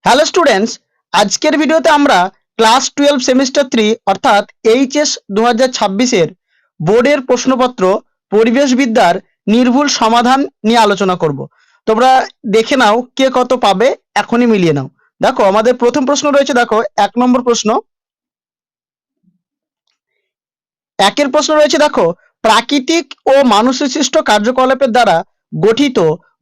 Hello students, আজকের ভিডিওতে আমরা ক্লাস 12 সেমিস্টার 3 অর্থাৎ এইচএস 2026 এর বোর্ডের প্রশ্নপত্র পরিবেশবিদ্যার নির্ভুল সমাধান নিয়ে আলোচনা করব। তোমরা দেখে নাও কে কত পাবে, এখনই মিলিয়ে নাও। দেখো আমাদের প্রথম প্রশ্ন রয়েছে, দেখো 1 নম্বর প্রশ্ন। একের প্রশ্ন রয়েছে, দেখো প্রাকৃতিক ও মানুষসৃষ্ট কার্যকলাপের দ্বারা গঠিত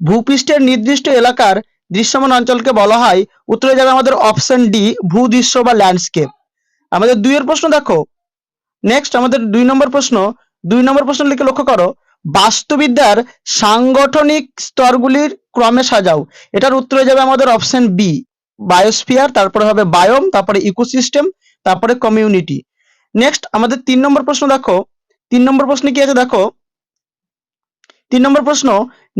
ভূপৃষ্ঠের নির্দিষ্ট এলাকার দৃশ্যমান অঞ্চলকে বলা হয়। উত্তরে যাবে আমাদের অপশন ডি, ভূদৃশ্য বা ল্যান্ডস্কেপ। আমাদের দুইয়ের প্রশ্ন দেখো, নেক্সট আমাদের 2 নম্বর প্রশ্ন লিখে লক্ষ্য করো, বাস্তুবিদ্যার সাংগঠনিক স্তরগুলির ক্রমে সাজাও। এটার উত্তরে যাবে আমাদের অপশন বি, বায়োস্ফিয়ার, তারপরে হবে বায়োম, তারপরে ইকোসিস্টেম, তারপরে কমিউনিটি। নেক্সট আমাদের 3 নম্বর প্রশ্ন দেখো, 3 নম্বর প্রশ্নে কি আছে দেখো, 3 নম্বর প্রশ্ন,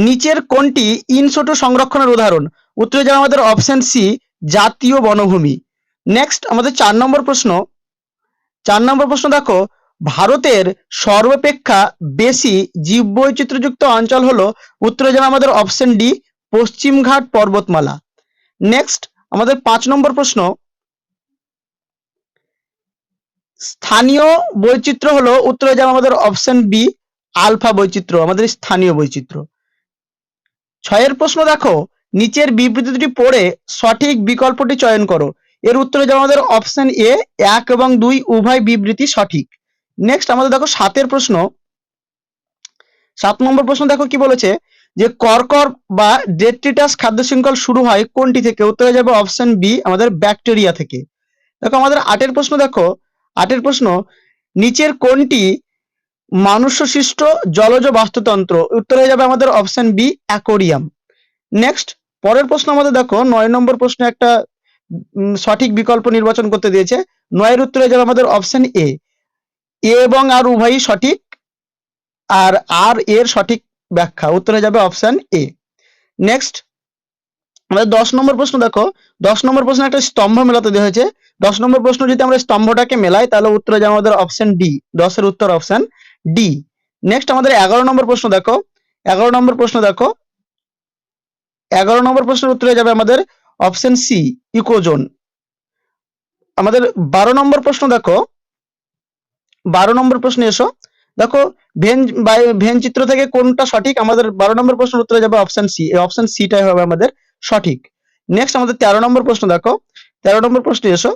নিচের কোনটি ইনসোটো সংরক্ষণের উদাহরণ? উত্তরে যাবে আমাদের অপশন সি, জাতীয় বনভূমি। নেক্সট আমাদের 4 নম্বর প্রশ্ন দেখো, ভারতের সর্বাপেক্ষা বেশি জীববৈচিত্র্যযুক্ত অঞ্চল হলো। উত্তরে যাবে আমাদের অপশন ডি, পশ্চিমঘাট পর্বতমালা। নেক্সট আমাদের 5 নম্বর প্রশ্ন, স্থানীয় বৈচিত্র্য হলো। উত্তরে যাবে আমাদের অপশন বি, আলফা বৈচিত্র্য, আমাদের স্থানীয় বৈচিত্র্য। 6এর প্রশ্ন দেখো, নিচের বিবৃতিটি পড়ে সঠিক বিকল্পটি চয়ন করো। এর উত্তরে যাবে আমাদের অপশন এ, 1 এবং 2 উভয় বিবৃতি সঠিক। নেক্সট আমাদের দেখো 7 নম্বর প্রশ্ন দেখো কি বলেছে, যে কর্কর বা ডেট্রিটাস খাদ্য শৃঙ্খল শুরু হয় কোনটি থেকে? উত্তরে যাবে অপশন বি, আমাদের ব্যাকটেরিয়া থেকে। দেখো আমাদের 8এর প্রশ্ন দেখো, 8এর প্রশ্ন, নিচের কোনটি মানুষসৃষ্ট জলজ বাস্তুতন্ত্র? উত্তরে যাবে আমাদের অপশন বি, অ্যাকোরিয়াম। নেক্সট পরের প্রশ্ন আমাদের দেখো 9 নম্বর প্রশ্ন, একটা সঠিক বিকল্প নির্বাচন করতে দিয়েছে। 9-এর উত্তরে যাবে আমাদের অপশন এ, এবং আর উভয়ই সঠিক, আর এর সঠিক ব্যাখ্যা। উত্তরে যাবে অপশন এ। নেক্সট আমাদের 10 নম্বর প্রশ্ন দেখো, 10 নম্বর প্রশ্ন একটা স্তম্ভ মেলাতে দেওয়া হয়েছে। 10 নম্বর প্রশ্ন যদি আমরা স্তম্ভটাকে মেলাই তাহলে উত্তরে যাবে আমাদের অপশন ডি, 10-এর উত্তর অপশন ডি। নেক্সট আমাদের 11 নম্বর প্রশ্ন দেখো, 11 নম্বর প্রশ্ন দেখো, 11 নম্বর প্রশ্নের উত্তরে যাবে আমাদের অপশন সি, ইকোজোন। আমাদের 12 নম্বর প্রশ্ন দেখো, 12 নম্বর প্রশ্নে এসো, দেখো ভেন চিত্র থেকে কোনটা সঠিক? আমাদের 12 নম্বর প্রশ্নের উত্তরে যাবে অপশন সি, এই অপশন সিটাই হবে আমাদের সঠিক। নেক্সট আমাদের 13 নম্বর প্রশ্ন দেখো, 13 নম্বর প্রশ্নে এসো,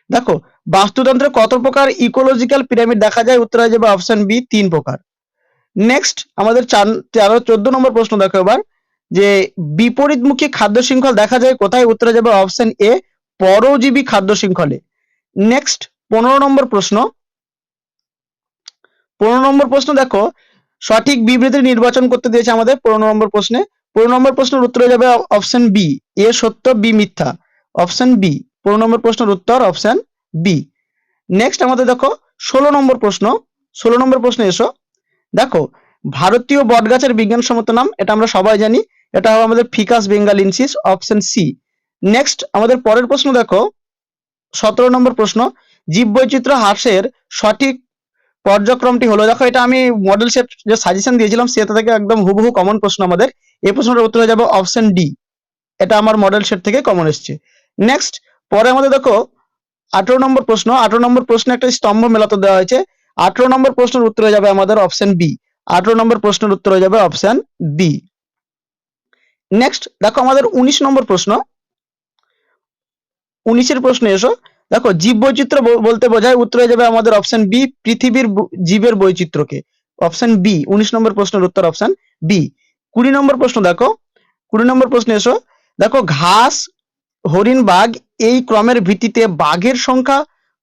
দেখো বাস্তুতন্ত্রে কত প্রকার ইকোলজিক্যাল পিরামিড দেখা যায়? উত্তরে যাবে অপশন বি, 3 প্রকার। নেক্সট আমাদের 14 নম্বর প্রশ্ন দেখো এবার, যে বিপরীতমুখী খাদ্য শৃঙ্খল দেখা যায় কোথায়? উত্তরে যাবে অপশন এ, পরজীবী খাদ্য শৃঙ্খলে। নেক্সট 15 নম্বর প্রশ্ন, 15 নম্বর প্রশ্ন দেখো, সঠিক বিবৃতি নির্বাচন করতে দিয়েছে আমাদের 15 নম্বর প্রশ্নে। 15 নম্বর প্রশ্নের উত্তরে যাবে অপশন বি, এ সত্য বি মিথ্যা, অপশন বি। 15 নম্বর প্রশ্নের উত্তর অপশন বি। নেক্সট আমাদের দেখো 16 নম্বর প্রশ্ন, 16 নম্বর প্রশ্নে এসো, দেখো ভারতীয় বটগাছের বিজ্ঞানসম্মত নাম? এটা আমরা সবাই জানি, এটা হবে আমাদের ফিকাস বেঙ্গালিনসিস, অপশন সি। নেক্সট আমাদের পরের প্রশ্ন দেখো 17 নম্বর প্রশ্ন, জীববৈচিত্র্য হ্রাসের সঠিক পর্যায়ক্রমটি হলো। দেখো এটা আমি মডেল সেট যে সাজেশন দিয়েছিলাম সেটা থেকে একদম হুবহু কমন প্রশ্ন আমাদের। এই প্রশ্নটার উত্তর হয়ে যাবে অপশন ডি, এটা আমার মডেল সেট থেকে কমন এসছে। নেক্সট পরে আমাদের দেখো 18 নম্বর প্রশ্ন, 18 নম্বর প্রশ্নে একটা স্তম্ভ মেলাতে দেওয়া হয়েছে। 18 নম্বর প্রশ্নের উত্তর হয়ে যাবে আমাদের অপশন বি, 18 নম্বর প্রশ্নের উত্তর হয়ে যাবে অপশন বি। নেক্সট দেখো আমাদের 19 নম্বর প্রশ্ন, 19-এর প্রশ্নে এসো, দেখো জীববৈচিত্র্য বলতে বোঝায়। উত্তর হয়ে যাবে আমাদের অপশন বি, পৃথিবীর জীবের বৈচিত্র্যকে, অপশন বি। 19 নম্বর প্রশ্নের উত্তর অপশন বি। 20 নম্বর প্রশ্ন দেখো, 20 নম্বর প্রশ্নে এসো, দেখো ঘাস, হরিণ, বাঘ এই ক্রমের ভিত্তিতে বাঘের সংখ্যা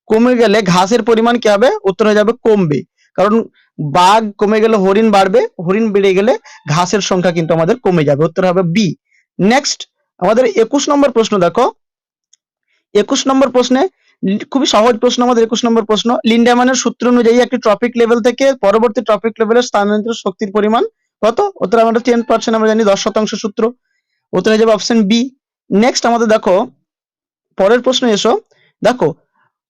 কমে গেলে ঘাসের পরিমাণ কি হবে? উত্তর হয়ে যাবে কমবে, কারণ বাঘ কমে গেলে হরিণ বাড়বে, হরিণ বেড়ে গেলে ঘাসের সংখ্যা কিন্তু আমাদের কমে যাবে। উত্তর হবে বি। নেক্সট আমাদের 21 নম্বর প্রশ্ন দেখো, 21 নম্বর প্রশ্নে খুবই সহজ প্রশ্ন আমাদের 21 নম্বর প্রশ্ন, লিন্ডেম্যানের সূত্র অনুযায়ী একটি ট্রপিক লেভেল থেকে পরবর্তী ট্রপিক লেভেলের স্থানান্তরিত শক্তির পরিমাণ কত? উত্তর আমাদের 10% আমরা জানি, 10% সূত্র। উত্তর হয়ে যাবে অপশন বি। নেক্সট আমাদের দেখো পরের প্রশ্ন এসো, দেখো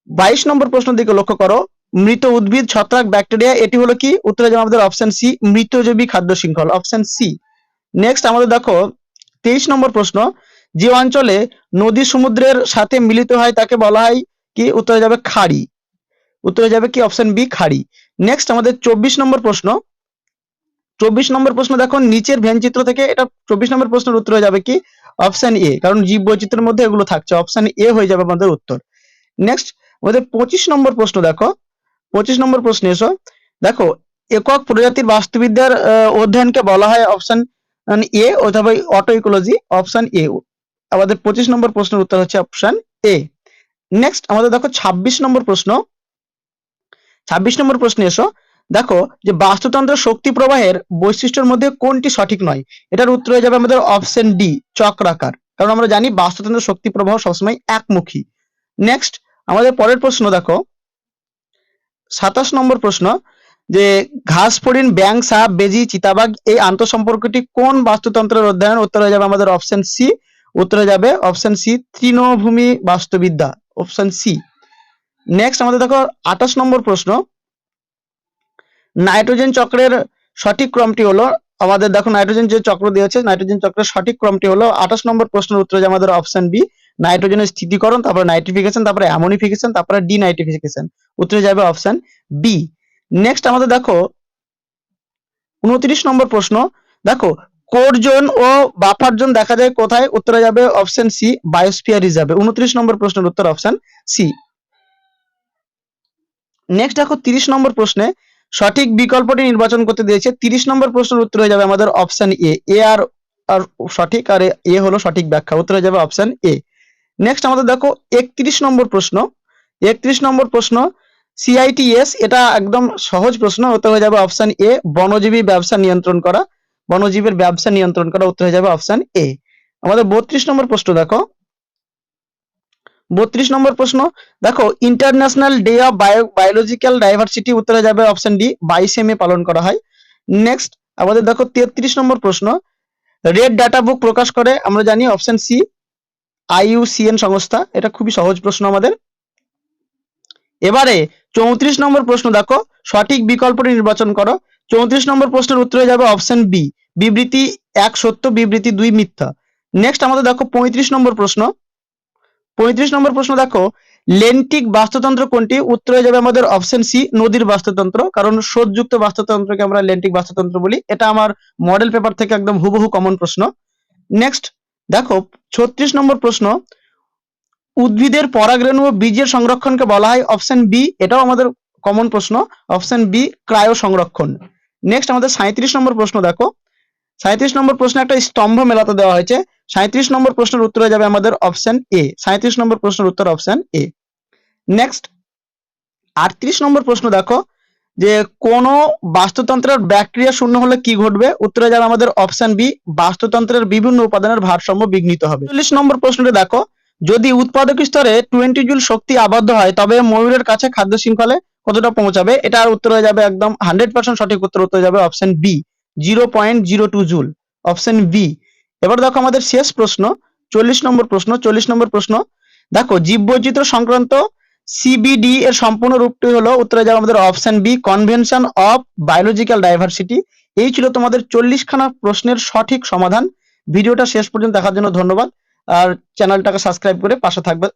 22 নম্বর প্রশ্ন দিকে লক্ষ্য করো, মৃত উদ্ভিদ, ছত্রাক, ব্যাকটেরিয়া এটি হলো কি? উত্তরে যাবে আমাদের অপশন সি, মৃতজীবী খাদ্য শৃঙ্খল, অপশন সি। নেক্সট আমাদের দেখো 23 নম্বর প্রশ্ন, যে অঞ্চলে নদী সমুদ্রের সাথে মিলিত হয় তাকে বলা হয় কি? উত্তরে যাবে খাড়ি। উত্তরে যাবে কি? Option B খাড়ি। নেক্সট আমাদের 24 নম্বর প্রশ্ন। 24 নম্বর প্রশ্ন দেখো, নিচের ভেনচিত্র থেকে এটা 24 নম্বর প্রশ্নের উত্তর হয়ে যাবে কি? অপশন এ, কারণ জীব বৈচিত্র্যের মধ্যে এগুলো থাকছে, অপশন এ হয়ে যাবে আমাদের উত্তর। নেক্সট আমাদের 25 নম্বর প্রশ্ন দেখো, 25 নম্বর প্রশ্নে এসো। দেখো, একক প্রজাতির বাস্তুবিদ্যার অধ্যয়নকে বলা হয় অপশন এ অথবা অটো ইকোলজি, অপশন এ। আমাদের 25 নম্বর প্রশ্নের উত্তর হচ্ছে অপশন এ। নেক্সট আমাদের দেখো 26 নম্বর প্রশ্ন। 26 নম্বর প্রশ্নে এসো। দেখো, যে বাস্তুতন্ত্রের শক্তি প্রবাহের বৈশিষ্ট্যের মধ্যে কোনটি সঠিক নয়? এটার উত্তর হয়ে যাবে আমাদের অপশন ডি চক্রাকার, কারণ আমরা জানি বাস্তুতন্ত্রের শক্তি প্রবাহ সবসময় একমুখী। নেক্সট আমাদের পরের প্রশ্ন দেখো, 27 নম্বর প্রশ্ন, যে ঘাস ফড়িং, ব্যাঙ, সাপ, বেজি, চিতাবাঘ এই আন্তঃসম্পর্কটি কোন বাস্তুতন্ত্রের অধ্যয়ন? উত্তর হয়ে যাবে আমাদের অপশন সি। উত্তর হয়ে যাবে অপশন সি তৃণভূমি বাস্তুবিদ্যা, অপশন সি। নেক্সট আমাদের দেখো 28 নম্বর প্রশ্ন, নাইট্রোজেন চক্রের সঠিক ক্রমটি হলো, আমাদের দেখো নাইট্রোজেন যে চক্র দিয়েছে, নাইট্রোজেন চক্রের সঠিক ক্রমটি হলো 28 নম্বর প্রশ্নের উত্তর হয়ে আমাদের অপশন বি নাইট্রোজেনের স্থিতিকরণ, তারপরে নাইট্রিফিকেশন, তারপরে অ্যামোনিফিকেশন, তারপরে ডিনাইট্রিফিকেশন। উত্তরে যাবে অপশন বি। নেক্সট আমাদের দেখো 29 নম্বর প্রশ্ন। দেখো, কোর জোন ও বাফার জোন দেখা যায় কোথায়? উত্তরে যাবে অপশন সি বায়োস্ফিয়ার রিজার্ভে। 29 নম্বর প্রশ্নের উত্তর অপশন সি। নেক্সট দেখো 30 নম্বর প্রশ্নে সঠিক বিকল্পটি নির্বাচন করতে দিয়েছে। 30 নম্বর প্রশ্নের উত্তর হয়ে যাবে আমাদের অপশন এ। এ আর সঠিক, আর এ হলো সঠিক ব্যাখ্যা। উত্তর হয়ে যাবে অপশন এ। নেক্সট আমাদের দেখো 31 নম্বর প্রশ্ন। 31 নম্বর প্রশ্ন, সিআইটিএস, এটা একদম সহজ প্রশ্ন। উত্তর হয়ে যাবে অপশন এ বনজীবী ব্যবসা নিয়ন্ত্রণ করা, বনজীবের ব্যবসা নিয়ন্ত্রণ করা। উত্তর হয়ে যাবে অপশন এ। আমাদের 32 নম্বর প্রশ্ন দেখো, 32 নম্বর প্রশ্ন। দেখো, international day of biological diversity. উত্তরে যাবে অপশন ডি 22 মে পালন করা হয়। নেক্সট আমাদের দেখো 33 নম্বর প্রশ্ন, রেড ডাটা বুক প্রকাশ করে, আমরা জানি অপশন সি IUCN সংস্থা। এটা খুবই সহজ প্রশ্ন আমাদের। এবারে 34 নম্বর প্রশ্ন দেখো, সঠিক বিকল্পটি নির্বাচন করো। 34 নম্বর প্রশ্নের উত্তর হয়ে যাবে অপশন বি বিবৃতি 1 সত্য, বিবৃতি 2 মিথ্যা। নেক্সট আমাদের দেখো 35 নম্বর প্রশ্ন। 35 নম্বর প্রশ্ন দেখো, লেন্টিক বাস্তুতন্ত্র কোনটি? উত্তর হয়ে যাবে আমাদের অপশন সি নদীর বাস্তুতন্ত্র, কারণ স্রোতযুক্ত বাস্তুতন্ত্রকে আমরা লেন্টিক বাস্তুতন্ত্র বলি। এটা আমার মডেল পেপার থেকে একদম হুবহু কমন প্রশ্ন। নেক্সট দেখো 36 নম্বর প্রশ্ন, উদ্ভিদের পরাগরেণু ও বীজের সংরক্ষণকে বলা হয় অপশন বি, এটাও আমাদের কমন প্রশ্ন, অপশন বি ক্রায়ো সংরক্ষণ। নেক্সট আমাদের 37 নম্বর প্রশ্ন দেখো, 37 নম্বর প্রশ্নে একটা স্তম্ভ মেলাতে দেওয়া হয়েছে। 37 নম্বর প্রশ্নের উত্তর হয়ে যাবে আমাদের অপশন এ। 37 নম্বর প্রশ্নের উত্তর অপশন এ। নেক্সট 38 নম্বর প্রশ্ন দেখো, যে কোন বাস্তুতন্ত্রের ব্যাকটেরিয়া শূন্য হলে কি ঘটবে? উত্তরে যাবে আমাদের অপশন বি বাস্তুতন্ত্রের বিভিন্ন উপাদানের ভারসাম্য বিঘ্নিত হবে। 40 নম্বর প্রশ্নটি দেখো, যদি উৎপাদক স্তরে 20 জুল শক্তি আবদ্ধ হয় তবে ময়ূরের কাছে খাদ্য শৃঙ্খলে কতটা পৌঁছাবে? এটার উত্তর হয়ে যাবে একদম 100% সঠিক উত্তর। উত্তর যাবে option B 0.02 joule, option B. এবার দেখো আমাদের শেষ প্রশ্ন 40 নম্বর প্রশ্ন। 40 নম্বর প্রশ্ন দেখো, জীববৈচিত্র্য সংক্রান্ত CBD এর সম্পূর্ণ রূপটি হলো, উত্তরে যাবে আমাদের option B convention of biological diversity. এই ছিল তোমাদের 40 খানা প্রশ্নের সঠিক সমাধান। ভিডিওটা শেষ পর্যন্ত দেখার জন্য ধন্যবাদ, আর চ্যানেলটাকে সাবস্ক্রাইব করে পাশে থাকবে।